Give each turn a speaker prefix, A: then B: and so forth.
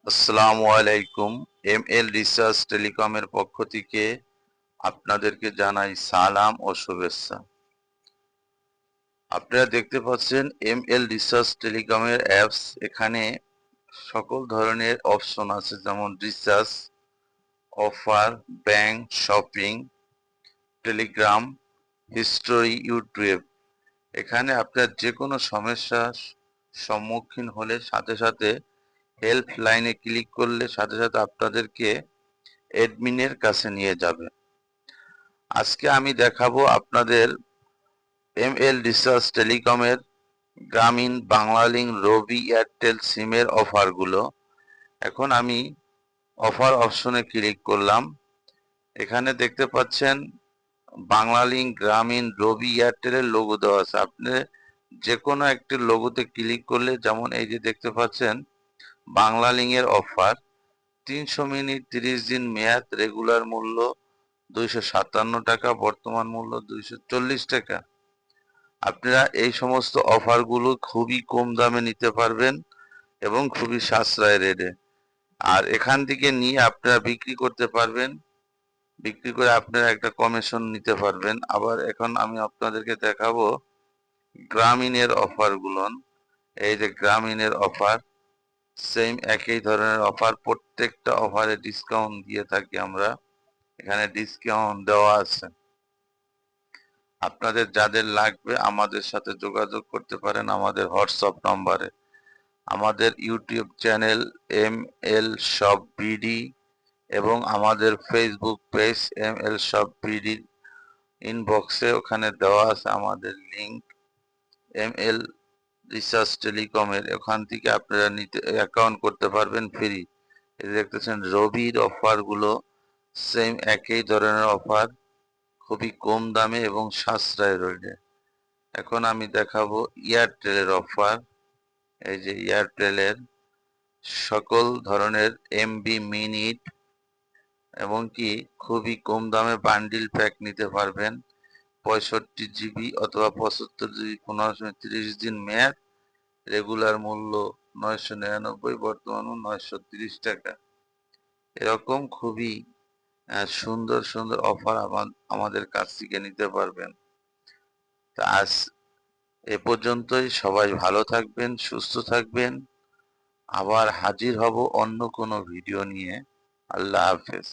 A: আসসালামু আলাইকুম। ML research টেলিকমের পক্ষ থেকে আপনাদেরকে জানাই সালাম ও শুভেচ্ছা। আপনারা দেখতে পাচ্ছেন এমএল রিসার্চ টেলিকমের অ্যাপস। এখানে সকল ধরনের অপশন আছে, যেমন research, offer, bank, shopping, Telegram, history, YouTube. এখানে আপনার যে কোনো সমস্যার সম্মুখীন হলে সাথে সাথে হেল্প লাইনে ক্লিক করলে সাথে সাথে আপনাদেরকে অ্যাডমিনের কাছে নিয়ে যাবে। আজকে আমি দেখাবো আপনাদের এমএল রিসার্চ টেলিকমের গ্রামীণ, বাংলালিংক, রবি, এয়ারটেল সিমের অফারগুলো। এখন আমি অফার অপশনে ক্লিক করলাম। এখানে দেখতে পাচ্ছেন বাংলালিংক, গ্রামীণ, রবি, এয়ারটেলের লোগো দেওয়া আছে। আপনি যে কোনো একটি লোগোতে ক্লিক করলে, যেমন এই যে দেখতে পাচ্ছেন বাংলালিংকের অফার 300 মিনিট 30 দিন মেয়াদ, রেগুলার মূল্য 257 টাকা, বর্তমান মূল্য 240 টাকা। আপনারা এই সমস্ত অফারগুলো খুবই কম দামে নিতে পারবেন এবং খুবই সাশ্রয় রেটে। আর এখান থেকে নিয়ে আপনারা বিক্রি করতে পারবেন, বিক্রি করে আপনারা একটা কমিশন নিতে পারবেন। আবার এখন আমি আপনাদেরকে দেখাবো গ্রামীণের অফারগুলো। এই যে গ্রামীণের অফার, সেম একই ধরনের অফার, প্রত্যেকটা অফারে ডিসকাউন্ট দিয়ে থাকি আমরা। এখানে ডিসকাউন্ট দেওয়া আছে। আপনাদের যাদের লাগবে আমাদের সাথে যোগাযোগ করতে পারেন আমাদের হোয়াটসঅ্যাপ নম্বরে। আমাদের YouTube channel ML shop BD এবং আমাদের Facebook page ML shop BD ইনবক্সে ওখানে দেওয়া আছে আমাদের লিংক এমএল রিসার্চ টেলিকমের। ওখান থেকে আপনারা নিতে অ্যাকাউন্ট করতে পারবেন ফ্রি। এই দেখতেছেন রবির অফারগুলো সেম একই ধরনের অফার, খুবই কম দামে এবং সাশ্রয় রয়েছে। এখন আমি দেখাবো এয়ারটেলের অফার। এই যে এয়ারটেলের সকল ধরনের এমবি মিনিট এবং কি খুবই কম দামে বান্ডিল প্যাক নিতে পারবেন। 65 জিবি অথবা 75 জিবি, 1530 দিন মেয়াদ, রেগুলার মূল্য 999, বর্তমান 930 টাকা। এরকম খুবই সুন্দর সুন্দর অফার আমাদের কাছ থেকে নিতে পারবেন। তা আজ এ পর্যন্তই। সবাই ভালো থাকবেন, সুস্থ থাকবেন। আবার হাজির হব অন্য কোনো ভিডিও নিয়ে। আল্লাহ হাফেজ।